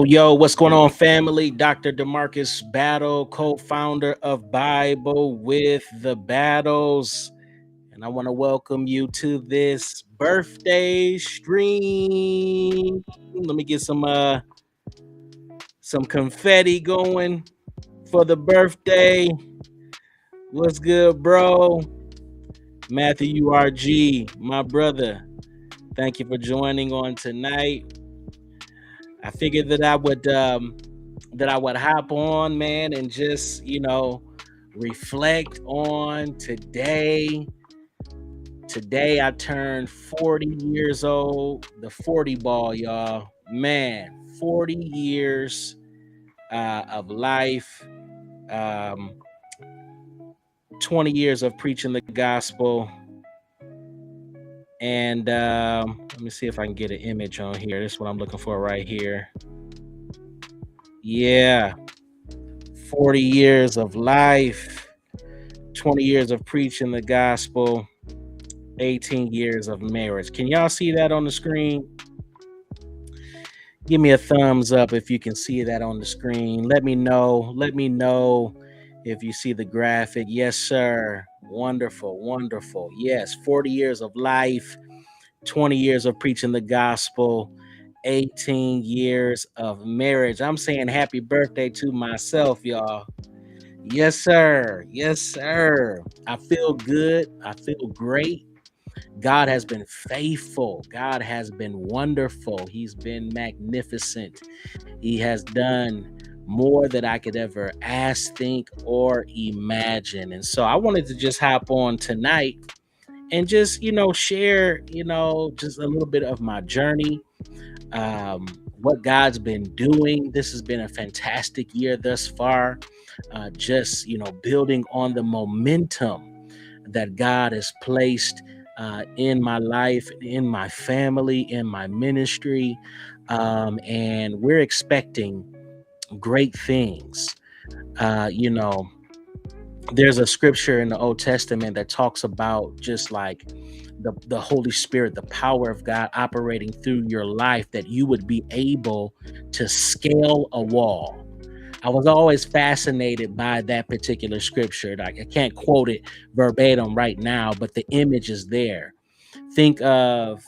Yo, what's going on, family? Dr. Demarcus Battle, co-founder of Bible with the Battles. And I want to welcome you to this birthday stream. Let me get some confetti going for the birthday. What's good, bro? Matthew URG, my brother. Thank you for joining on tonight. I figured that I would hop on, man, and just, reflect on today. Today I turned 40 years old, the 40 ball, y'all. Man, 40 years of life, 20 years of preaching the gospel. And let me see if I can get an image on here. This is what I'm looking for right here. Yeah, 40 years of life, 20 years of preaching the gospel, 18 years of marriage. Can y'all see that on the screen? Give me a thumbs up if you can see that on the screen. Let me know. Let me know if you see the graphic. Yes, sir. Wonderful, wonderful. Yes, 40 years of life, 20 years of preaching the gospel, 18 years of marriage. I'm saying happy birthday to myself, y'all. Yes, sir. Yes, sir. I feel good. I feel great. God has been faithful. God has been wonderful. He's been magnificent. He has done more than I could ever ask, think, or imagine. And so I wanted to just hop on tonight and just, share, just a little bit of my journey, what God's been doing. This has been a fantastic year thus far. Just, building on the momentum that God has placed in my life, in my family, in my ministry. And we're expecting great things. There's a scripture in the Old Testament that talks about just like the Holy Spirit, the power of God operating through your life, that you would be able to scale a wall. I was always fascinated by that particular scripture. Like, I can't quote it verbatim right now, but the image is there. Think of,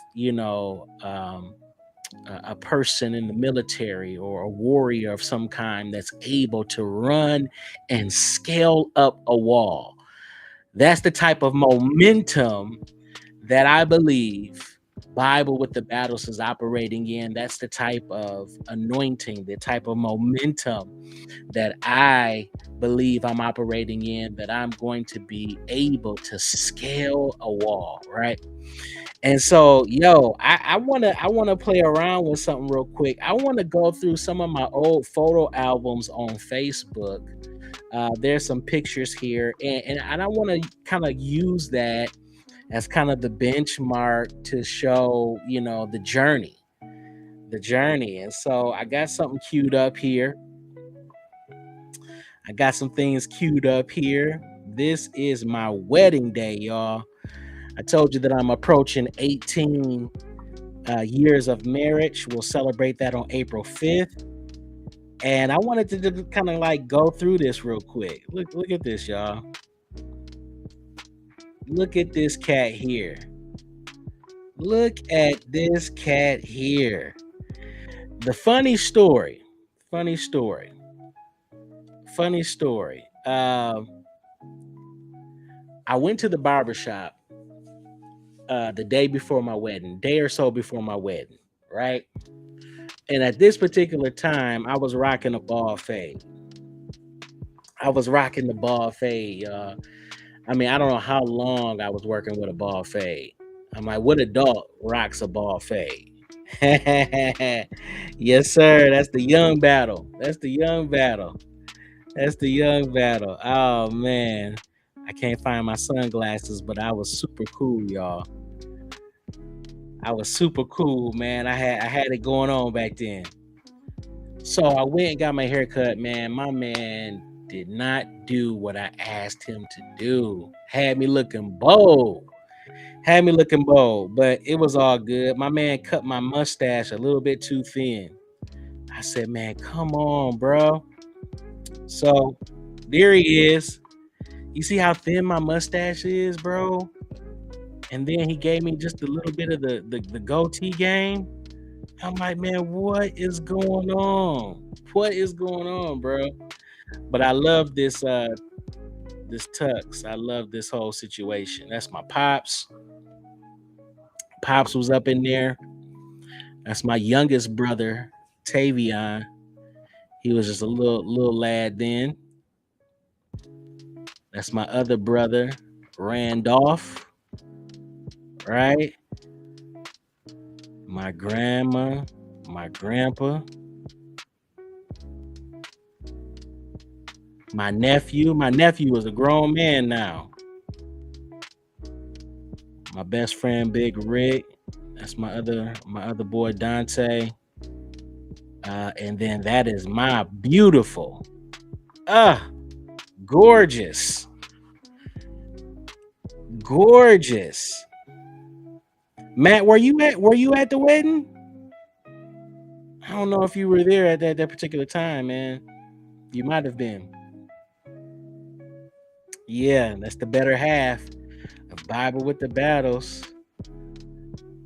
a person in the military or a warrior of some kind that's able to run and scale up a wall. That's the type of momentum that I believe Bible with the Battles is operating in. That's the type of anointing, the type of momentum that I believe I'm operating in, that I'm going to be able to scale a wall, right? And so, I wanna play around with something real quick. I want to go through some of my old photo albums on Facebook. There's some pictures here, and I want to kind of use that as kind of the benchmark to show, the journey. And so I got something queued up here. I got some things queued up here. This is my wedding day, y'all. I told you that I'm approaching 18 years of marriage. We'll celebrate that on April 5th. And I wanted to kind of like go through this real quick. Look at this, y'all. Look at this cat here. Look at this cat here. The funny story. I went to the barbershop the day before my wedding, day or so before my wedding, right? And at this particular time, I was rocking a bald fade. I mean, I don't know how long I was working with a ball fade. I'm like, what adult rocks a ball fade? Yes, sir. That's the young battle. That's the young battle. That's the young battle. Oh man. I can't find my sunglasses, but I was super cool, y'all. I was super cool, man. I had it going on back then. So I went and got my hair cut, man. My man did not do what I asked him to do. Had me looking bold. Had me looking bold, but it was all good. My man cut my mustache a little bit too thin. I said, man, come on, bro. So there he is. You see how thin my mustache is, bro? And then he gave me just a little bit of the goatee game. I'm like, man, what is going on? What is going on, bro? But I love this tux. I love this whole situation. That's my pops. Pops was up in there. That's my youngest brother, Tavion. He was just a little lad then. That's my other brother, Randolph, right? My grandma, my grandpa, my nephew. My nephew is a grown man now. My best friend, Big Rick. That's my other boy, Dante. And then that is my beautiful, ah, gorgeous, gorgeous. Matt, were you at the wedding? I don't know if you were there at that particular time, man. You might have been. Yeah, that's the better half of Bible with the Battles.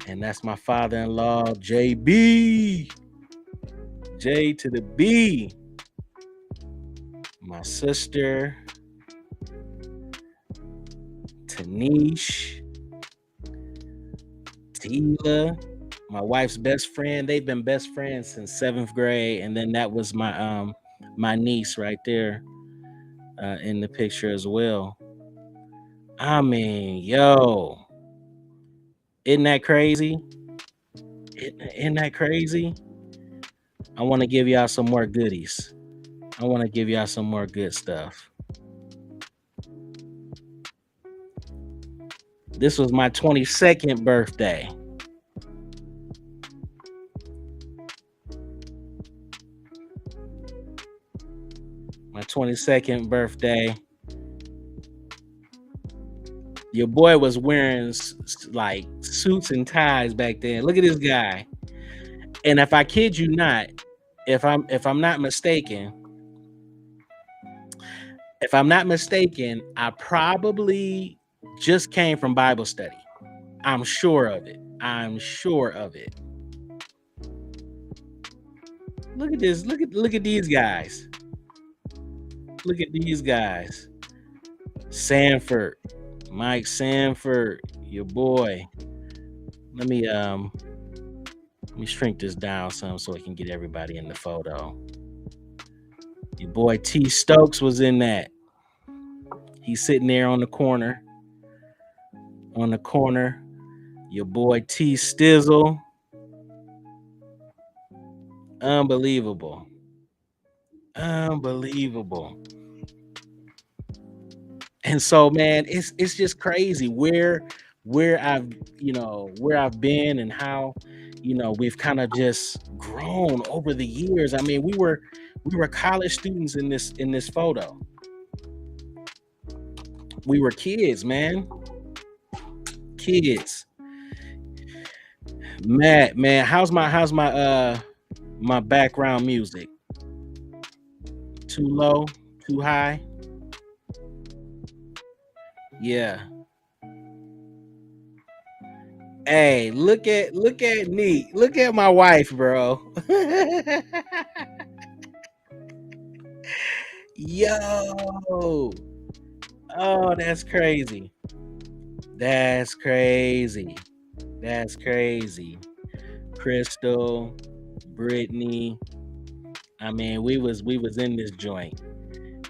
And that's my father-in-law, JB. J to the B. My sister, Tanish, Tila, my wife's best friend. They've been best friends since seventh grade. And then that was my niece right there in the picture as well. I mean, yo, isn't that crazy? Isn't that crazy? I want to give y'all some more goodies. I want to give y'all some more good stuff. This was my 22nd birthday. My 22nd birthday. Your boy was wearing like suits and ties back then. Look at this guy. And if I kid you not, if I'm not mistaken, I probably just came from Bible study. I'm sure of it. I'm sure of it. Look at this. Look at these guys. Look at these guys. Sanford, Mike Sanford, your boy. Let me um let me shrink this down some so I can get everybody in the photo. Your boy T Stokes was in that. He's sitting there on the corner. On the corner. Your boy T Stizzle. Unbelievable. Unbelievable. And so, man, it's just crazy where I've been and how we've kind of just grown over the years. I mean, we were college students in this photo. We were kids, man. Kids. Matt, man, how's my background music? Too low? Too high? Yeah. Hey, look at me. Look at my wife, bro. Yo. Oh, that's crazy. That's crazy. That's crazy. Crystal, Brittany. I mean, we was in this joint.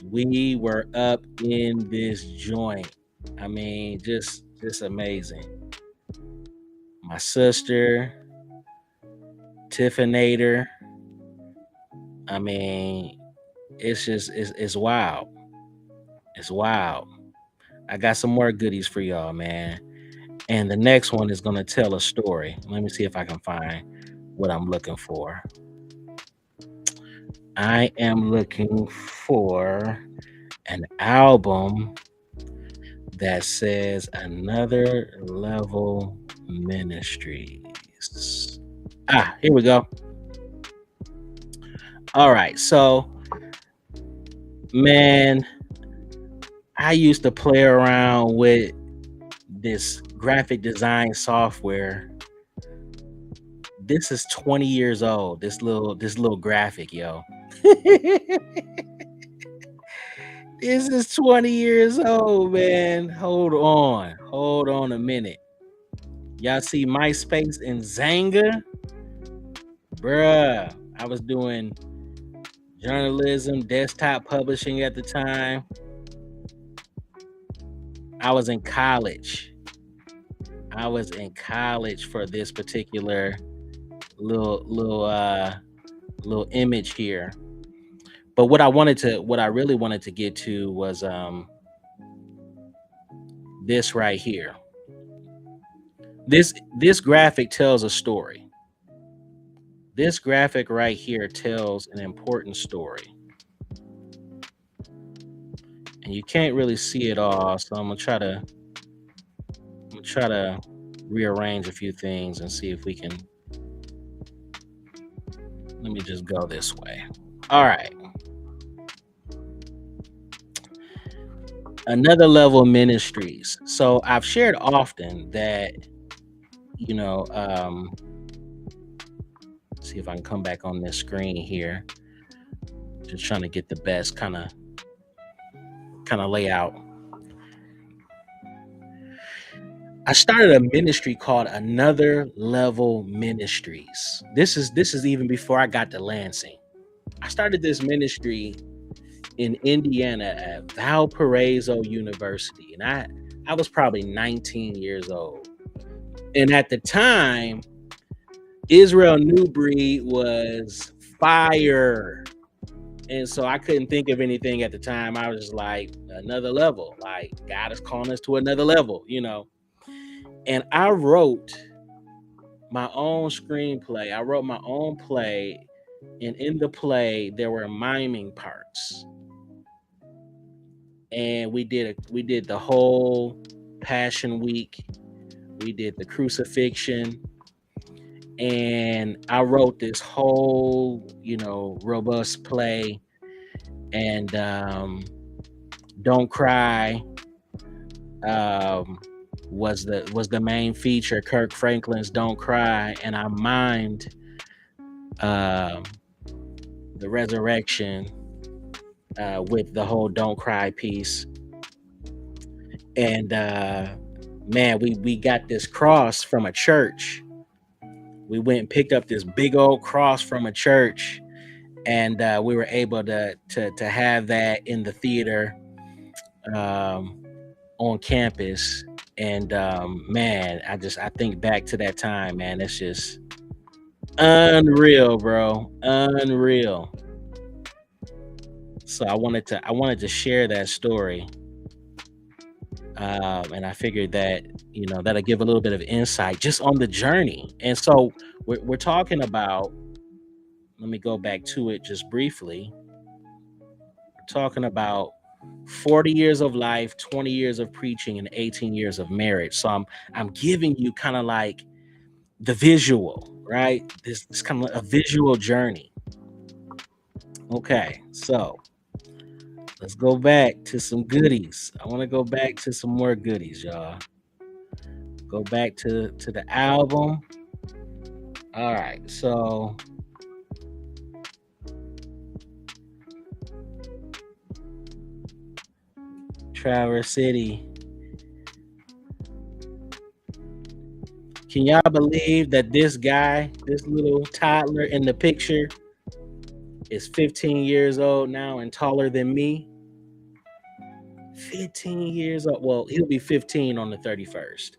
We were up in this joint. I mean, just amazing. My sister, Tiffinator. I mean, it's wild. It's wild. I got some more goodies for y'all, man. And the next one is gonna tell a story. Let me see if I can find what I'm looking for. I am looking for an album that says Another Level Ministries. Ah, here we go. All right. So, man, I used to play around with this graphic design software. This is 20 years old. This little graphic, yo. This is 20 years old, man. Hold on. Hold on a minute. Y'all see MySpace and Zanga? Bruh, I was doing journalism, desktop publishing at the time. I was in college. I was in college for this particular little image here. But what I really wanted to get to was this right here. This graphic tells a story. This graphic right here tells an important story. And you can't really see it all, so I'm gonna try to rearrange a few things and see if we can. Let me just go this way. All right. Another Level Ministries. So I've shared often that, you know, see if I can come back on this screen here. Just trying to get the best kind of layout. I started a ministry called Another Level Ministries. This is even before I got to Lansing. I started this ministry in Indiana at Valparaiso University, and I was probably 19 years old. And at the time, Israel New Breed was fire. And so I couldn't think of anything at the time. I was just like, another level. Like, God is calling us to another level. And I wrote my own screenplay. I wrote my own play. And in the play, there were miming parts. And we did the whole Passion Week. We did the crucifixion. And I wrote this whole, robust play. And Don't Cry was the main feature. Kirk Franklin's Don't Cry, and I mimed um, the resurrection with the whole Don't Cry piece. And man, we got this cross from a church. We went and picked up this big old cross from a church, and we were able to have that in the theater um, on campus. And man, I think back to that time, man. It's just unreal, bro, unreal. So I wanted to share that story, and I figured that that'll give a little bit of insight just on the journey. And so we're talking about. Let me go back to it just briefly. We're talking about 40 years of life, 20 years of preaching, and 18 years of marriage. So I'm giving you kind of like the visual, right? This kind of a visual journey. Okay, so let's go back to some goodies. I want to go back to some more goodies, y'all. Go back to the album. All right, so Traverse City. Can y'all believe that this guy, this little toddler in the picture, is 15 years old now and taller than me? 15 years old. Well, he'll be 15 on the 31st.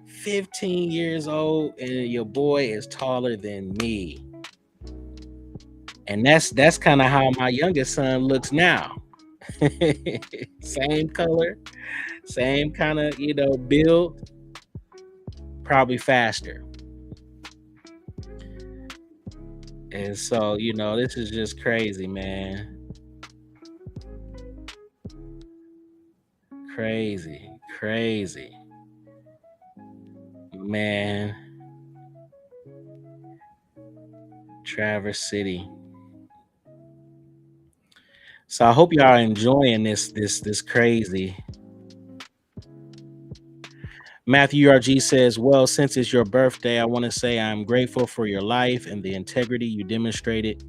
15 years old, and your boy is taller than me. And that's kind of how my youngest son looks now. Same color, same kind of, build, probably faster. And so, this is just crazy, man. Crazy, crazy. Man, Traverse City. So I hope y'all are enjoying this crazy. Matthew URG says, "Well, since it's your birthday, I want to say I'm grateful for your life and the integrity you demonstrated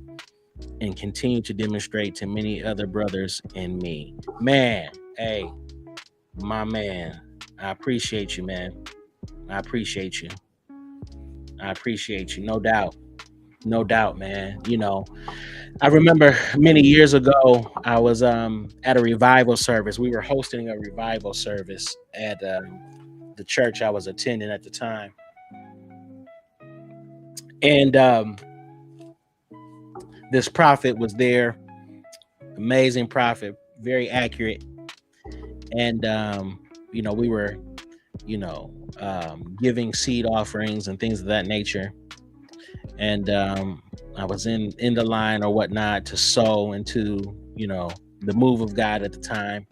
and continue to demonstrate to many other brothers and me." Man, hey, my man, I appreciate you, man. I appreciate you. I appreciate you. No doubt. No doubt, man. I remember many years ago, I was at a revival service. We were hosting a revival service at the church I was attending at the time. And this prophet was there, amazing prophet, very accurate. And we were, giving seed offerings and things of that nature. And I was in the line or whatnot to sow into, the move of God at the time.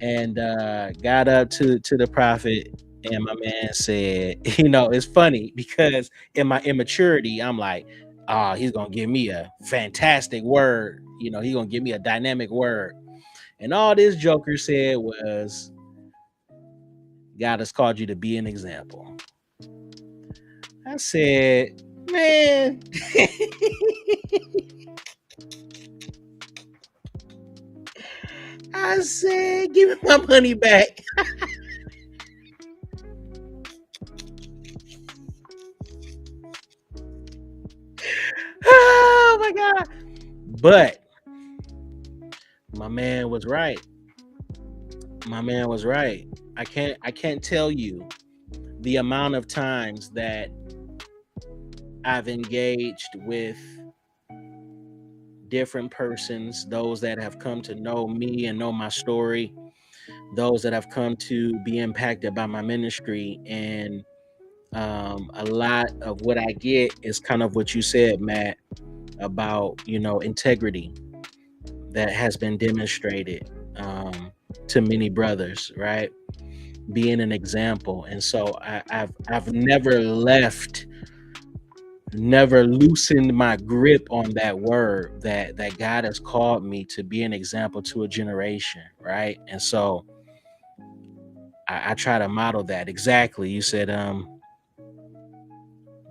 And got up to the prophet, and my man said, it's funny because in my immaturity, I'm like, oh, he's gonna give me a fantastic word, he's gonna give me a dynamic word. And all this joker said was, God has called you to be an example. I said, man. I said, give me my money back. Oh my God. But my man was right. My man was right. I can't tell you the amount of times that I've engaged with different persons, those that have come to know me and know my story, those that have come to be impacted by my ministry. And a lot of what I get is kind of what you said, Matt, about, integrity that has been demonstrated to many brothers, right? Being an example. And so I've never loosened my grip on that word that God has called me to be an example to a generation, right? And so I try to model that. Exactly. You said,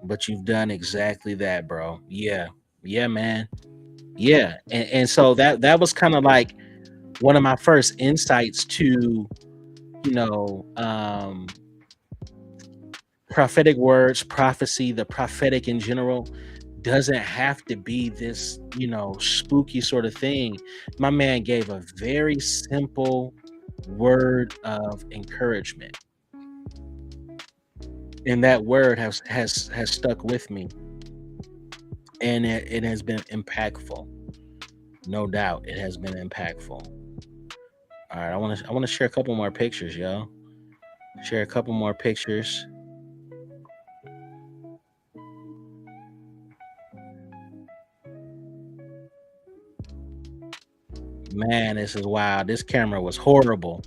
but you've done exactly that, bro. Yeah. Yeah, man. Yeah. And so that was kind of like one of my first insights to, you know, um, prophetic words, prophecy, the prophetic in general doesn't have to be this, spooky sort of thing. My man gave a very simple word of encouragement. And that word has stuck with me. And it has been impactful. No doubt it has been impactful. All right, I want to share a couple more pictures, yo. Share a couple more pictures. Man, this is wild. This camera was horrible.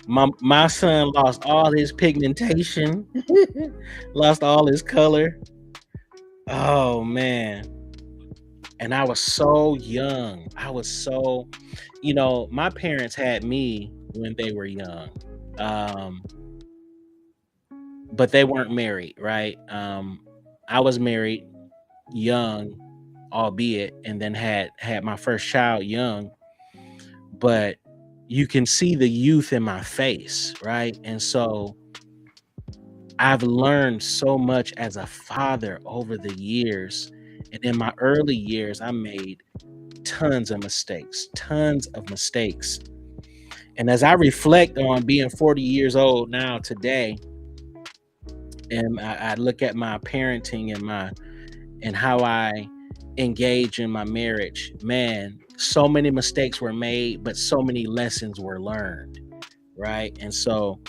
My son lost all his pigmentation, lost all his color. Oh man. And I was so young. I was so, my parents had me when they were young. Um, but they weren't married, right? I was married young, albeit, and then had my first child young. But you can see the youth in my face, right? And so I've learned so much as a father over the years. And in my early years, I made tons of mistakes, tons of mistakes. And as I reflect on being 40 years old now today, and I look at my parenting and how I engage in my marriage, man, so many mistakes were made, but so many lessons were learned, right? And so,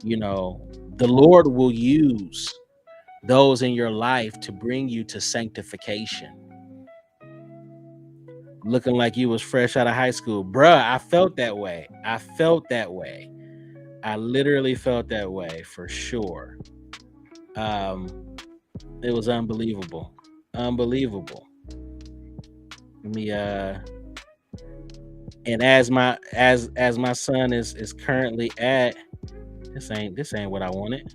you know, the Lord will use those in your life to bring you to sanctification. Looking like you was fresh out of high school, bruh. I felt that way. I felt that way. I literally felt that way for sure. Um, it was unbelievable, unbelievable. Let me and as my son is currently at, this ain't what I wanted.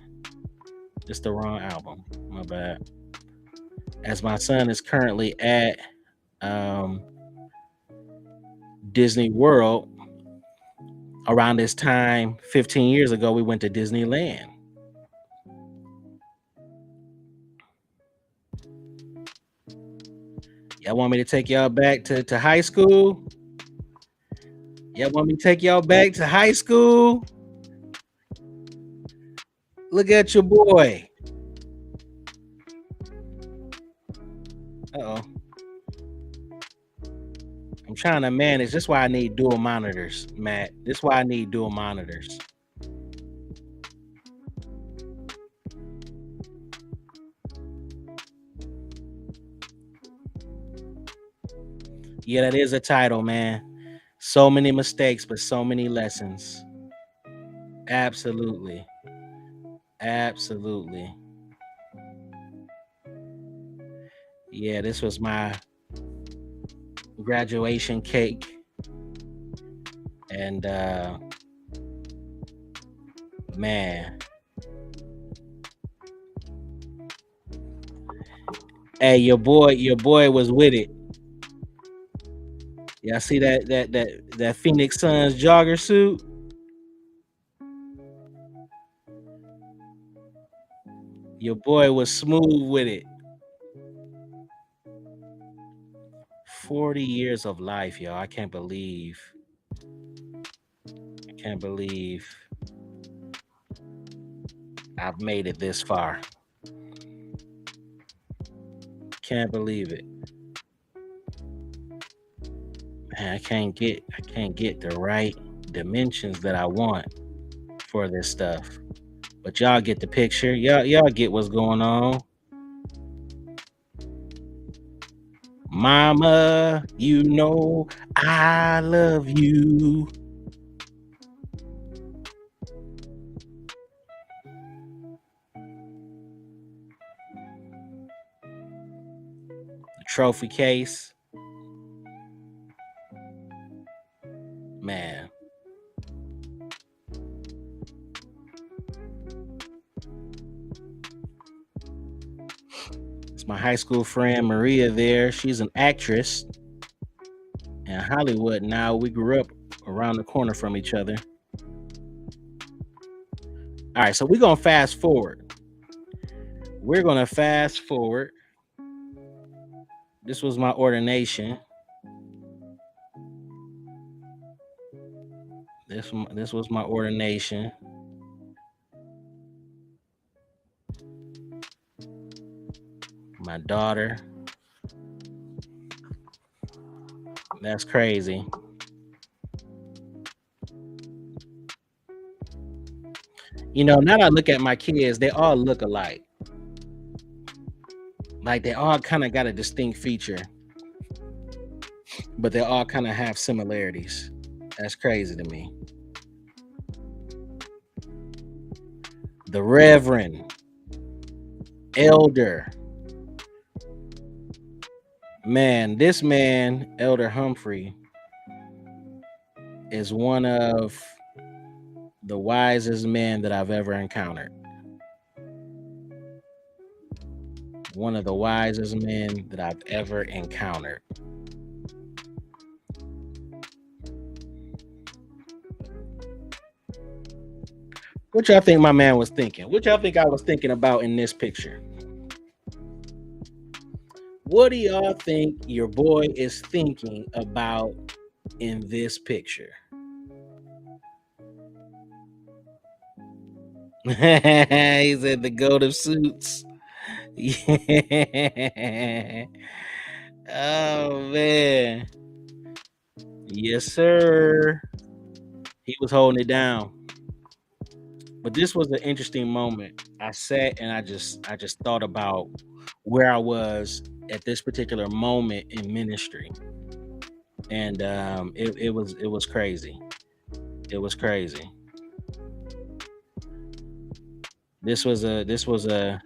It's the wrong album. My bad. As my son is currently at um, Disney World. Around this time, 15 years ago, we went to Disneyland. Y'all want me to take y'all back to high school? Y'all want me to take y'all back to high school? Look at your boy. Uh-oh. I'm trying to manage. That's why I need dual monitors, Matt. This is why I need dual monitors. Yeah, that is a title, man. So many mistakes, but so many lessons. Absolutely. Absolutely. Yeah, this was my graduation cake. And man. Hey, your boy was with it. Y'all see that Phoenix Suns jogger suit? Your boy was smooth with it. 40 years of life, y'all. I can't believe I've made it this far. Can't believe it. Man, I can't get the right dimensions that I want for this stuff. But y'all get the picture. Y'all get what's going on. Mama, you know I love you. The trophy case. Man, it's my high school friend Maria there. She's an actress in Hollywood now. We grew up around the corner from each other. All right, so we're gonna fast forward. We're gonna fast forward. This was my ordination. This was my ordination. My daughter. That's crazy. You know, now that I look at my kids, they all look alike. Like they all kind of got a distinct feature, but they all kind of have similarities. That's crazy to me. The Reverend Elder, man, this man, Elder Humphrey, is one of the wisest men that I've ever encountered. One of the wisest men that I've ever encountered. What y'all think my man was thinking? What y'all think I was thinking about in this picture? What do y'all think your boy is thinking about in this picture? He said the goat of suits. Yeah. Oh man. Yes, sir. He was holding it down. But this was an interesting moment. I sat and I just thought about where I was at this particular moment in ministry. And it was crazy. It was crazy. This was a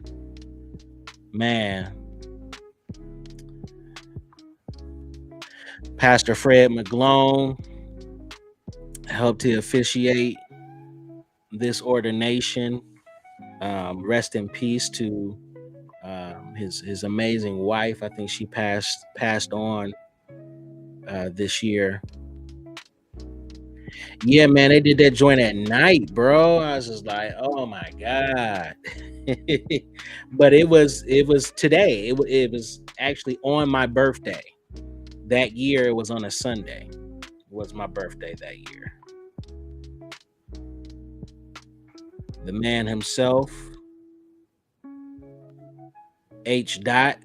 man, Pastor Fred McGlone helped to officiate this ordination. Rest in peace to his amazing wife. I think she passed on this year. Yeah, man, they did that joint at night, bro. I was just like, oh my god. But it was today. It was actually on my birthday. That year it was on a Sunday. It was my birthday that year. The man himself, H dot.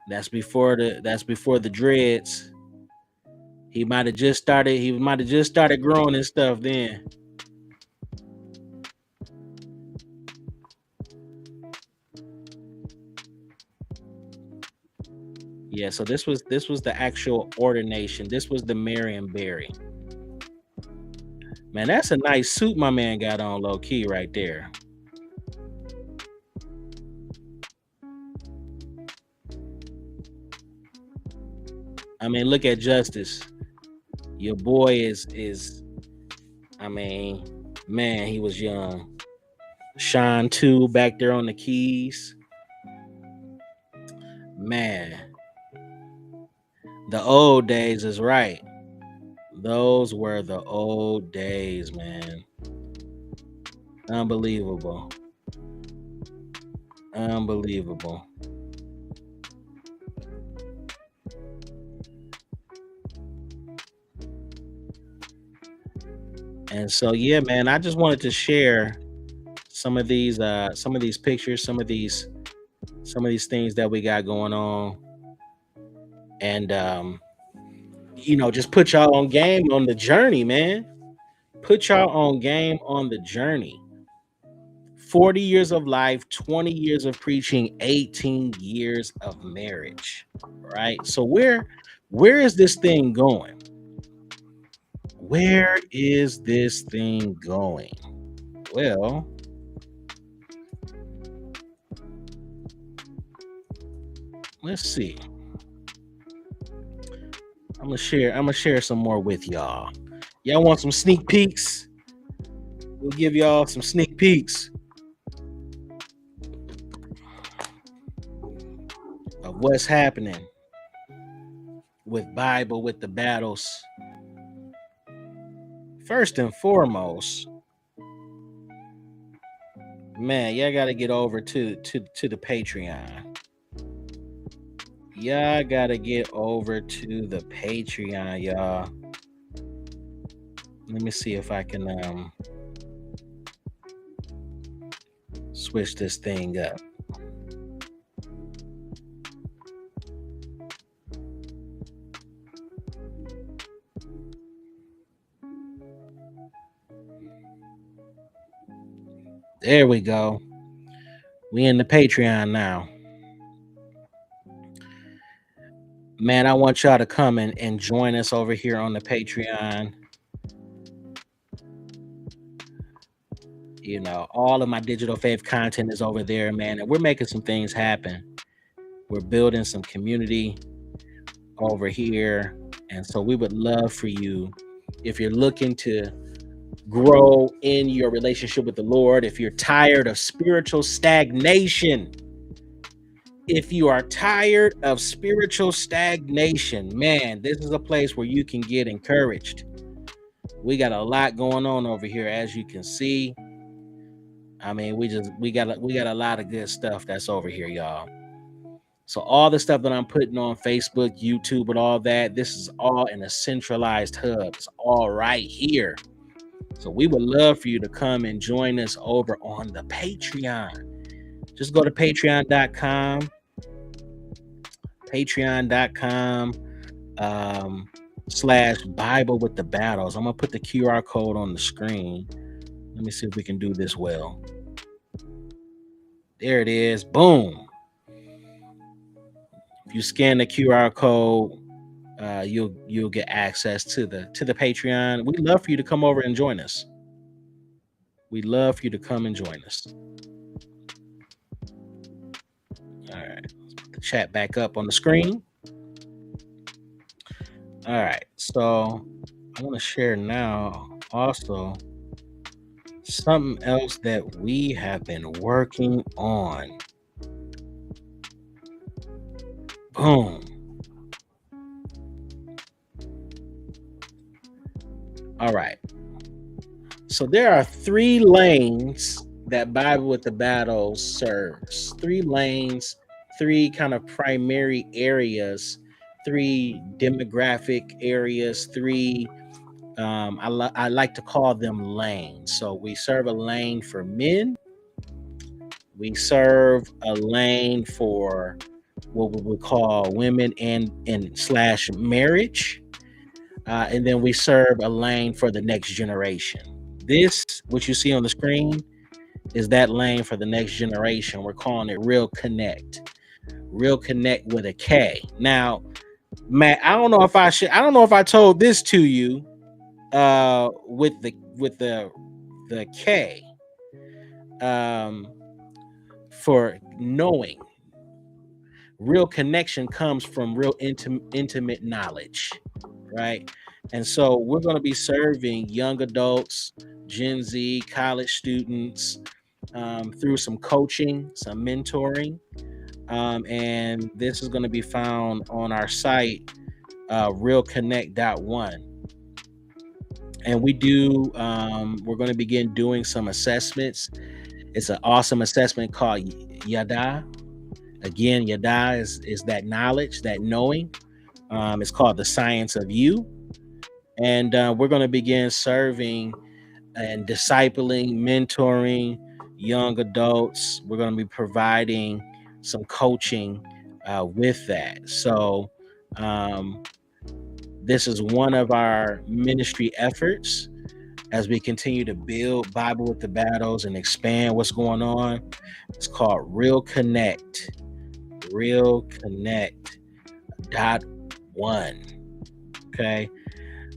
That's before the dreads. He might have just started growing and stuff then. Yeah, so this was the actual ordination. This was the Marion Barry. Man, that's a nice suit my man got on low key right there. I mean, look at Justice. Your boy is I mean, man, he was young. Sean too back there on the keys. Man, the old days is right. Those were the old days, man. Unbelievable. Unbelievable. And so yeah, man, I just wanted to share some of these pictures, some of these things that we got going on. And just put y'all on game on the journey, man. Put y'all on game on the journey. 40 years of life, 20 years of preaching, 18 years of marriage. Right? So where is this thing going? Where is this thing going? Well, let's see. I'm gonna share some more with y'all. Y'all want some sneak peeks? We'll give y'all some sneak peeks of what's happening with Bible with the battles. First and foremost, man, y'all gotta get over to the Patreon. Y'all gotta get over to the Patreon, y'all. Let me see if I can switch this thing up. There we go. We in the Patreon now. Man, I want y'all to come and join us over here on the Patreon. All of my digital faith content is over there, man. And we're making some things happen. We're building some community over here. And so we would love for you, if you're looking to grow in your relationship with the Lord, if you're tired of spiritual stagnation, if you are tired of spiritual stagnation, man, this is a place where you can get encouraged. We got a lot going on over here, as you can see. I mean, we got a lot of good stuff that's over here, y'all. So all the stuff that I'm putting on Facebook, YouTube, and all that, this is all in a centralized hub. It's all right here. So we would love for you to come and join us over on the Patreon. Just go to patreon.com slash Bible with the Battles. I'm gonna put the QR code on the screen. Let me see if we can do this well. There it is. Boom. If you scan the QR code, you'll get access to the Patreon. We'd love for you to come over and join us. We'd love for you to come and join us. All right, let's put the chat back up on the screen. All right, so I want to share now also something else that we have been working on. Boom. All right. So there are 3 lanes that Bible with the Battles serves. 3 lanes, 3 kind of primary areas, 3 demographic areas, 3 I like to call them lanes. So we serve a lane for men. We serve a lane for what we would call women and slash marriage. And then we serve a lane for the next generation. This, what you see on the screen, is that lane for the next generation. We're calling it Real Connect. Real Connect with a K. Now, Matt, I don't know if I told this to you with the K for knowing. Real connection comes from real intimate knowledge, right? And so we're going to be serving young adults, Gen Z, college students, through some coaching, some mentoring. And this is going to be found on our site, realconnect.one. And we're going to begin doing some assessments. It's an awesome assessment called Yada. Again, Yada is that knowledge, that knowing. It's called the Science of You. And we're going to begin serving and discipling, mentoring young adults. We're going to be providing some coaching with that. So this is one of our ministry efforts as we continue to build Bible with the Battles and expand what's going on. It's called Real Connect. realconnect.one. Okay,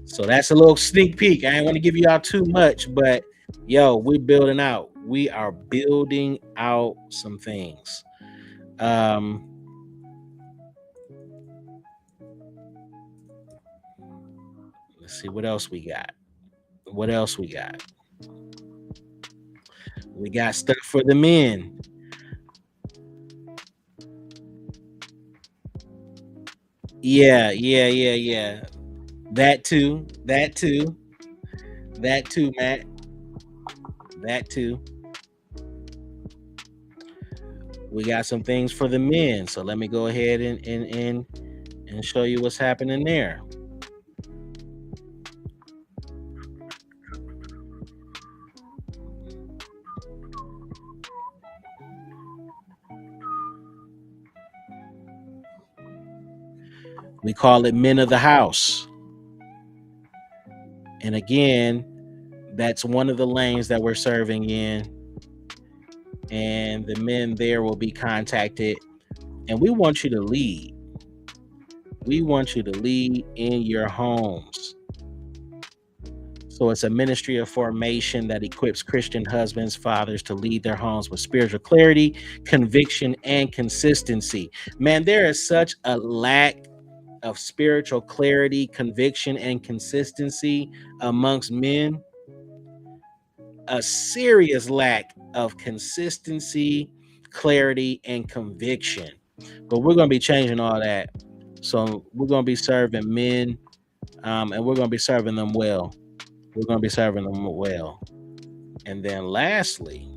so that's a little sneak peek. I ain't want to give you all too much, but we're building out. We are building out some things. Let's see what else we got. We got stuff for the men. Yeah. That too, Matt. That too. We got some things for the men. So let me go ahead and show you what's happening there. We call it Men of the House. And again, that's one of the lanes that we're serving in. And the men there will be contacted. And we want you to lead. We want you to lead in your homes. So it's a ministry of formation that equips Christian husbands, fathers to lead their homes with spiritual clarity, conviction, and consistency. Man, there is such a lack of spiritual clarity, conviction, and consistency amongst men. A serious lack of consistency, clarity, and conviction. But we're going to be changing all that. So we're going to be serving men, and we're going to be serving them well. And then lastly,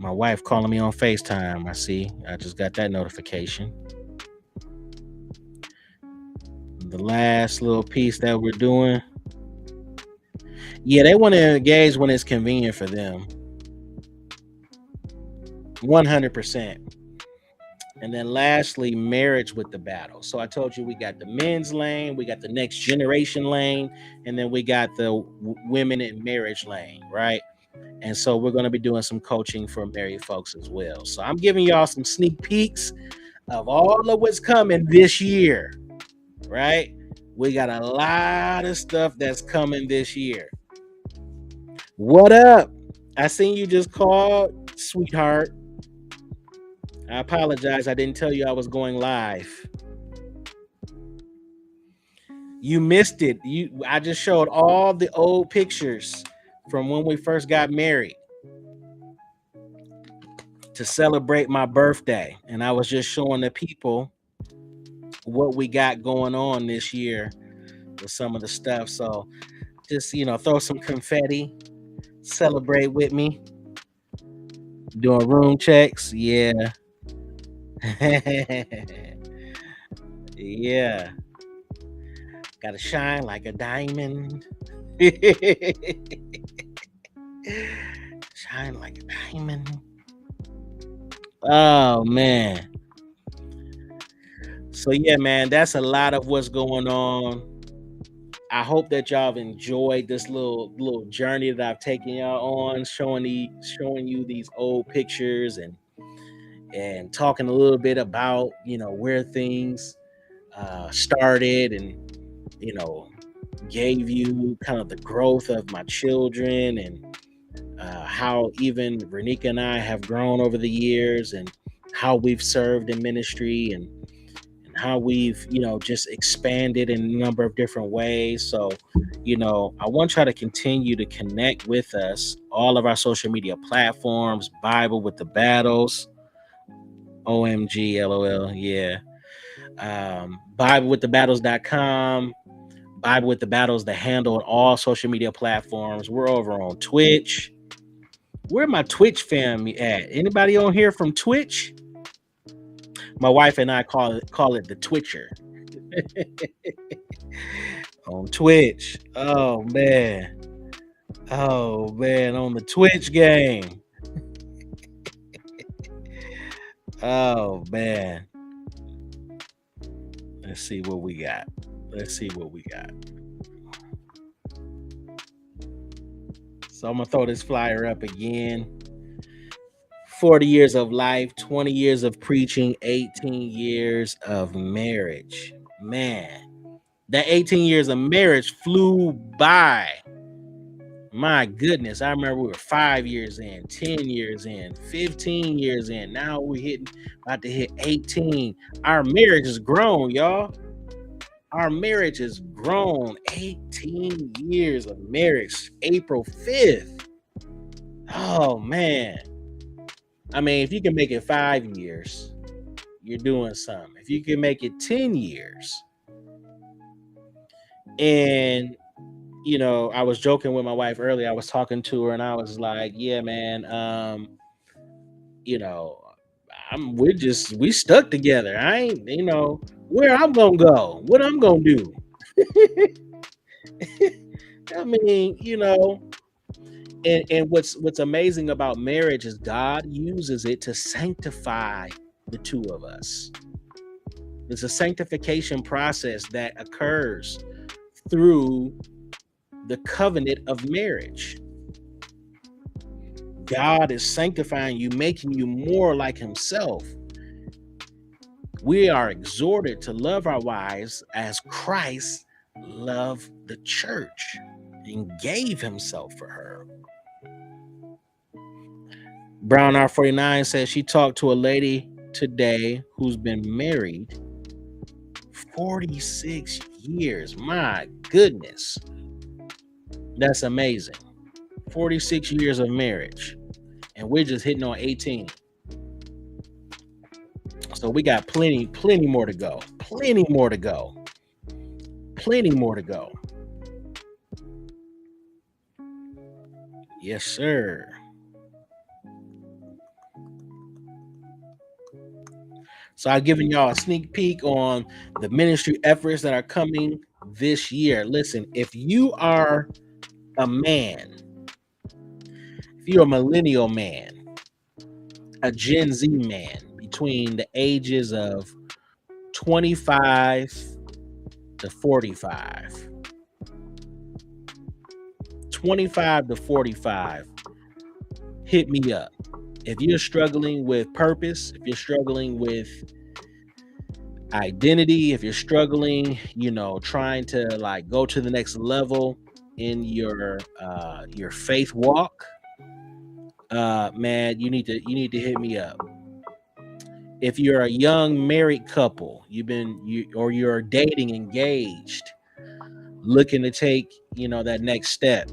My wife calling me on FaceTime. I see. I just got that notification. The last little piece that we're doing. Yeah, they want to engage when it's convenient for them. 100%. And then lastly, marriage with the battle. So I told you we got the men's lane, we got the next generation lane, and then we got the women in marriage lane, right? And so we're going to be doing some coaching for married folks as well. So I'm giving y'all some sneak peeks of all of what's coming this year, right? We got a lot of stuff that's coming this year. What up? I seen you just called, sweetheart. I apologize. I didn't tell you I was going live. You missed it. I just showed all the old pictures from when we first got married to celebrate my birthday. And I was just showing the people what we got going on this year with some of the stuff. So just, throw some confetti, celebrate with me, doing room checks. Yeah. Yeah. Gotta shine like a diamond. Shine like a diamond. Oh man. So yeah, man, that's a lot of what's going on. I hope that y'all have enjoyed this little journey that I've taken y'all on, showing you these old pictures and talking a little bit about where things started, and gave you kind of the growth of my children, and how even Renika and I have grown over the years, and how we've served in ministry, and how we've just expanded in a number of different ways. So I want y'all to continue to connect with us, all of our social media platforms, Bible with the Battles, OMG, LOL, yeah. BibleWithTheBattles.com, Bible with the Battles, the handle on all social media platforms. We're over on Twitch. Where my Twitch family at? Anybody on here from Twitch? My wife and I call it the Twitcher. On Twitch. Oh man, on the Twitch game. Oh man. Let's see what we got. So I'm gonna throw this flyer up again. 40 years of life, 20 years of preaching, 18 years of marriage. Man, that 18 years of marriage flew by. My goodness, I remember we were 5 years in, 10 years in, 15 years in. Now we're about to hit 18. Our marriage has grown, y'all. Our marriage has grown. 18 years of marriage, April 5th. Oh, man. I mean, if you can make it 5 years, you're doing something. If you can make it 10 years, and I was joking with my wife earlier. I was talking to her and I was like, yeah, man, we stuck together. I ain't, where I'm gonna go, what I'm gonna do. I mean, and what's amazing about marriage is God uses it to sanctify the two of us. It's a sanctification process that occurs through the covenant of marriage. God is sanctifying you, making you more like himself. We are exhorted to love our wives as Christ loved the church and gave himself for her. Brown R49 says she talked to a lady today who's been married 46 years. My goodness. That's amazing. 46 years of marriage. And we're just hitting on 18. So we got plenty more to go. Plenty more to go. Yes, sir. So I've given y'all a sneak peek on the ministry efforts that are coming this year. Listen, if you are a man, if you're a millennial man, a Gen Z man between the ages of 25 to 45, 25 to 45, hit me up. If you're struggling with purpose, if you're struggling with identity, if you're struggling, trying to like go to the next level in your faith walk, man, you need to hit me up. If you're a young married couple, you're dating, engaged, looking to take, that next step,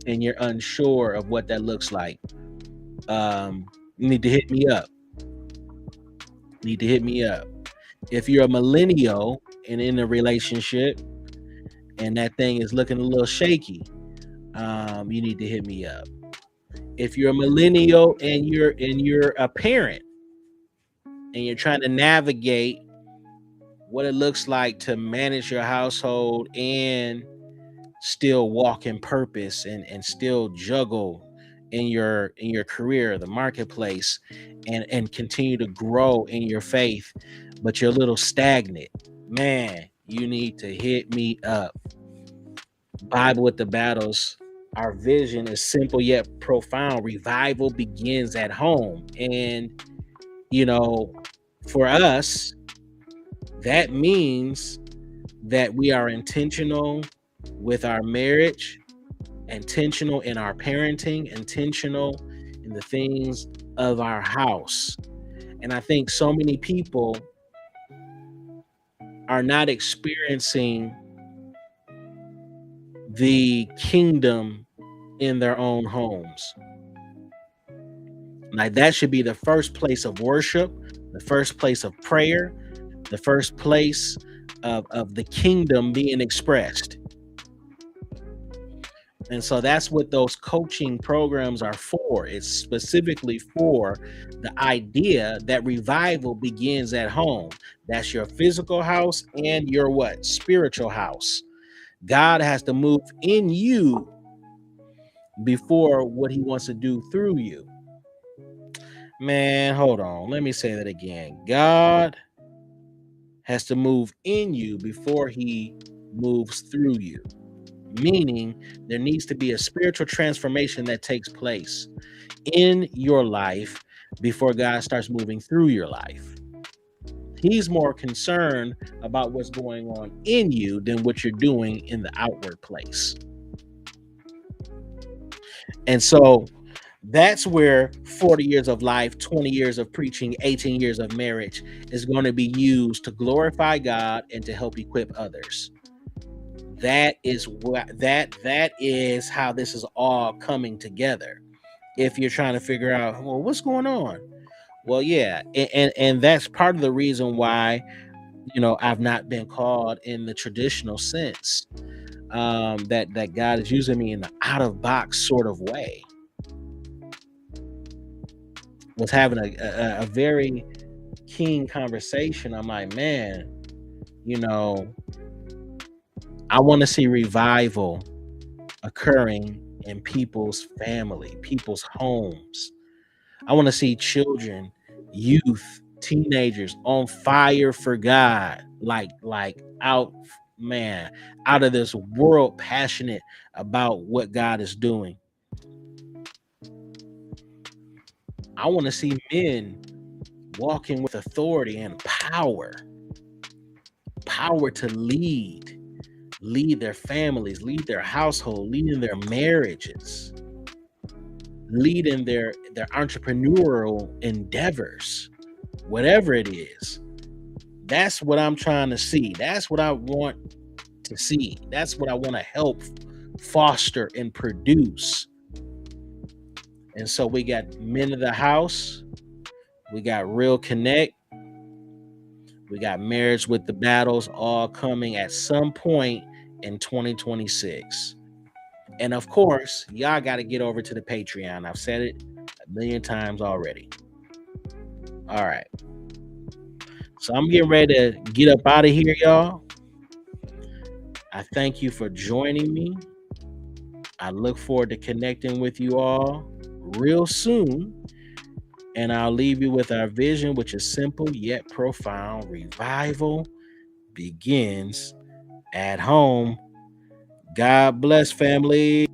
and you're unsure of what that looks like, you need to hit me up. Need to hit me up. If you're a millennial and in a relationship and that thing is looking a little shaky, you need to hit me up. If you're a millennial and you're a parent and you're trying to navigate what it looks like to manage your household and still walk in purpose and still juggle in your career, the marketplace, and continue to grow in your faith, but you're a little stagnant, man, you need to hit me up. Bible with the battles. Our vision is simple yet profound. Revival begins at home. And, you know, for us, that means that we are intentional with our marriage, intentional in our parenting, intentional in the things of our house. And I think so many people are not experiencing the kingdom in their own homes. Like that should be the first place of worship, the first place of prayer, the first place of the kingdom being expressed. And so that's what those coaching programs are for. It's specifically for the idea that revival begins at home. That's your physical house and your what? Spiritual house. God has to move in you before what he wants to do through you. Man, hold on. Let me say that again. God has to move in you before he moves through you. Meaning there needs to be a spiritual transformation that takes place in your life before God starts moving through your life. He's more concerned about what's going on in you than what you're doing in the outward place. And so that's where 40 years of life, 20 years of preaching, 18 years of marriage is going to be used to glorify God and to help equip others. That is how this is all coming together. If you're trying to figure out, well, what's going on? Well, yeah, and that's part of the reason why I've not been called in the traditional sense. That God is using me in an out of box sort of way. Was having a very keen conversation. I'm like, man, I want to see revival occurring in people's family, people's homes. I want to see children, youth, teenagers on fire for God, like out, man, out of this world, passionate about what God is doing. I want to see men walking with authority and power to lead their families, lead their household, lead in their marriages, lead in their entrepreneurial endeavors, whatever it is. That's what I'm trying to see. That's what I want to see. That's what I want to help foster and produce. And so we got Men of the House, we got Real Connect, we got Marriage with the Battles, all coming at some point in 2026. And of course, y'all got to get over to the Patreon. I've said it a million times already. All right. So I'm getting ready to get up out of here, y'all. I thank you for joining me. I look forward to connecting with you all real soon. And I'll leave you with our vision, which is simple yet profound. Revival begins at home. God bless, family.